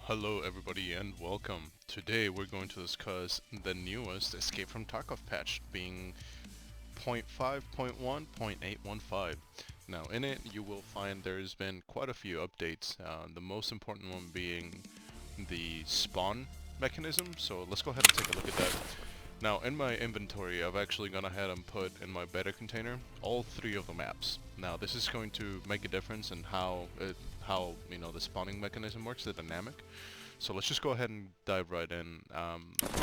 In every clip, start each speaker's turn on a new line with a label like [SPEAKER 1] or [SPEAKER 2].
[SPEAKER 1] Hello everybody and welcome. Today we're going to discuss the newest Escape from Tarkov patch being 0.5.1.815. Now in it you will find there's been quite a few updates, the most important one being the spawn mechanism, so let's go ahead and take a look at that. Now in my inventory I've actually gone ahead and put in my beta container all three of the maps. Now this is going to make a difference in how the spawning mechanism works, the dynamic. So let's just go ahead and dive right in.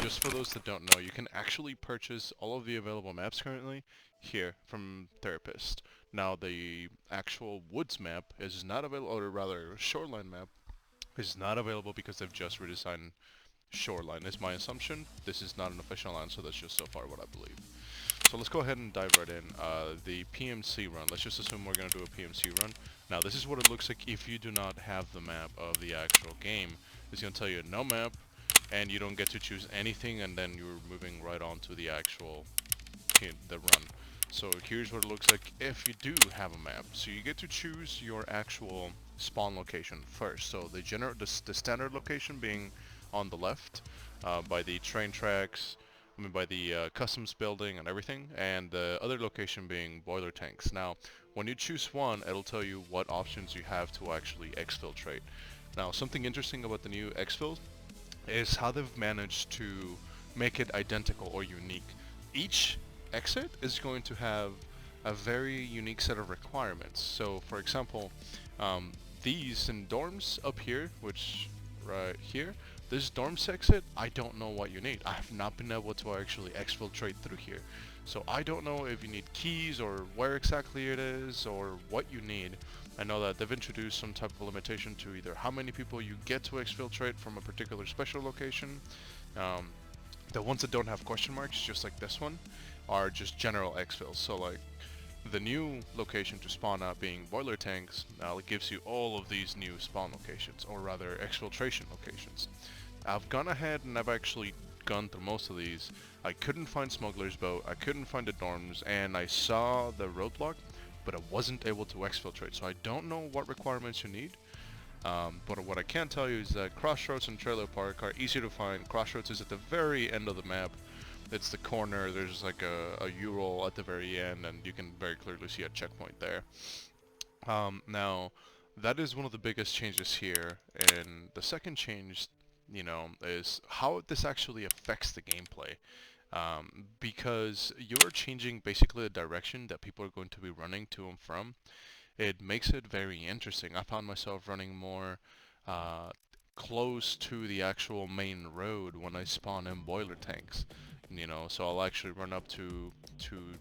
[SPEAKER 1] Just for those that don't know, you can actually purchase all of the available maps currently here from Therapist. Now the actual woods map is not available, or rather shoreline map is not available because they've just redesigned shoreline is my assumption. This is not an official answer, that's just so far what I believe. So let's go ahead and dive right in. The PMC run, let's just assume we're going to do a PMC run. Now this is what it looks like if you do not have the map of the actual game. It's going to tell you no map, and you don't get to choose anything, and then you're moving right on to the actual the run. So here's what it looks like if you do have a map. So you get to choose your actual spawn location first. So the standard location being on the left, by the train tracks, by the customs building and everything, and the other location being boiler tanks. Now, when you choose one, it'll tell you what options you have to actually exfiltrate. Now, something interesting about the new exfil is how they've managed to make it identical or unique. Each exit is going to have a very unique set of requirements. So, for example, these in dorms up here, which right here, this dorms exit, I don't know what you need. I have not been able to actually exfiltrate through here. So I don't know if you need keys or where exactly it is or what you need. I know that they've introduced some type of limitation to either how many people you get to exfiltrate from a particular special location. Um, the ones that don't have question marks, just like this one, are just general exfils. So like the new location to spawn out being boiler tanks, it gives you all of these new spawn locations, or rather exfiltration locations. I've gone ahead and I've actually gone through most of these. I couldn't find Smuggler's Boat, I couldn't find the dorms, and I saw the roadblock, but I wasn't able to exfiltrate, so I don't know what requirements you need. But what I can tell you is that Crossroads and Trailer Park are easy to find. Crossroads is at the very end of the map. It's the corner, there's like a U-roll at the very end, and you can very clearly see a checkpoint there. Now, that is one of the biggest changes here, and the second change, is how this actually affects the gameplay. Because you're changing basically the direction that people are going to be running to and from. It makes it very interesting. I found myself running more uh, close to the actual main road when I spawn in boiler tanks. So I'll actually run up to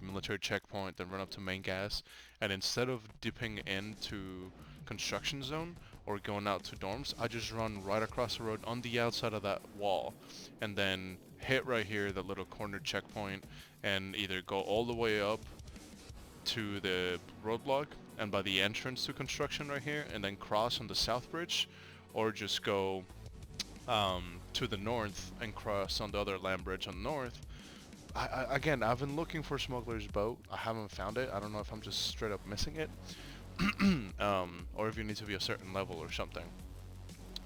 [SPEAKER 1] military checkpoint, then run up to main gas, and instead of dipping into construction zone or going out to dorms, I just run right across the road on the outside of that wall, and then hit right here that little corner checkpoint, and either go all the way up to the roadblock and by the entrance to construction right here, and then cross on the south bridge, or just go to the north and cross on the other land bridge on the north. Again, I've been looking for Smuggler's Boat. I haven't found it. I don't know if I'm just straight up missing it, or if you need to be a certain level or something.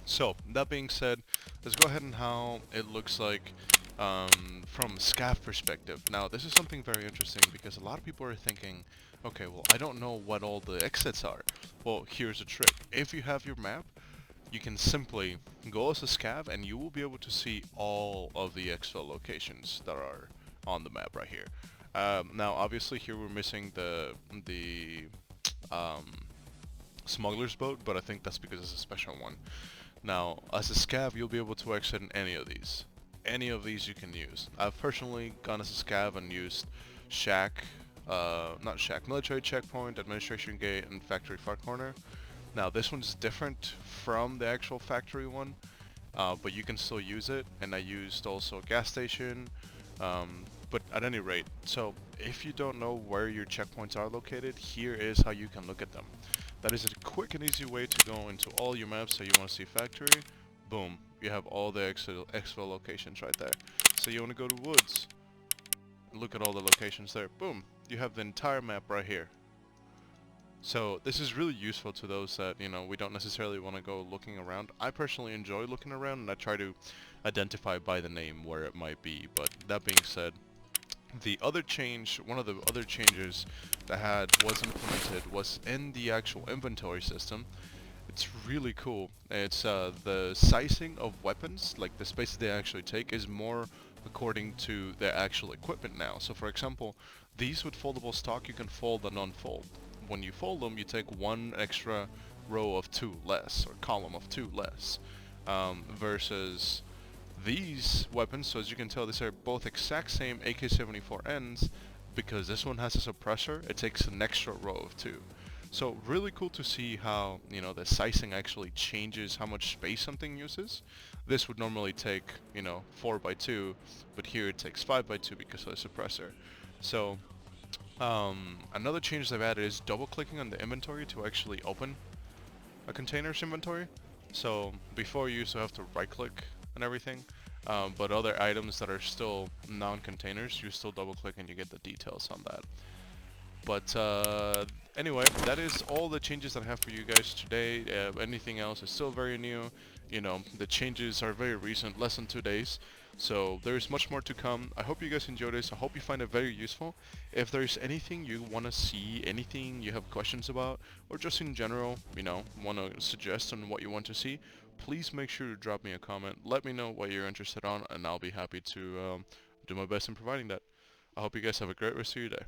[SPEAKER 1] So, that being said, let's go ahead and how it looks like from a scav perspective. Now, this is something very interesting because a lot of people are thinking, okay, well, I don't know what all the exits are. Well, here's a trick. If you have your map, you can simply go as a scav and you will be able to see all of the exfil locations that are on the map right here. Now, obviously, here we're missing the um, smuggler's boat, but I think that's because it's a special one. Now, as a scav, you'll be able to exit in any of these. Any of these you can use. I've personally gone as a scav and used Shack, not Shack, Military Checkpoint, Administration Gate, and Factory Far Corner. Now, this one's different from the actual factory one, but you can still use it, and I used also a gas station, but at any rate, so if you don't know where your checkpoints are located, here is how you can look at them. That is a quick and easy way to go into all your maps that you want to see factory. Boom, you have all the exfil locations right there. So you want to go to woods, look at all the locations there. Boom, you have the entire map right here. So this is really useful to those that, you know, we don't necessarily want to go looking around. I personally enjoy looking around, and I try to identify by the name where it might be. But that being said, the other change, one of the other changes that was implemented was in the actual inventory system. It's really cool. It's the sizing of weapons, like the space they actually take, is more according to their actual equipment now. So for example, these with foldable stock you can fold and unfold. When you fold them, you take one extra row of two less, or column of two less, versus these weapons. So as you can tell, these are both exact same AK-74Ns. Because this one has a suppressor, it takes an extra row of two. So really cool to see how, you know, the sizing actually changes how much space something uses. This would normally take, you know, 4 by 2, but here it takes 5 by 2 because of the suppressor. So another change they've added is double clicking on the inventory to actually open a container's inventory. So before you used to have to right click and everything, but other items that are still non-containers, you still double click and you get the details on that. But anyway, that is all the changes that I have for you guys today. Anything else is still very new. You know, the changes are very recent, less than 2 days. So there's much more to come. I hope you guys enjoyed this. I hope you find it very useful. If there's anything you want to see, anything you have questions about, or just in general, you know, want to suggest on what you want to see, please make sure to drop me a comment. Let me know what you're interested on, and I'll be happy to do my best in providing that. I hope you guys have a great rest of your day.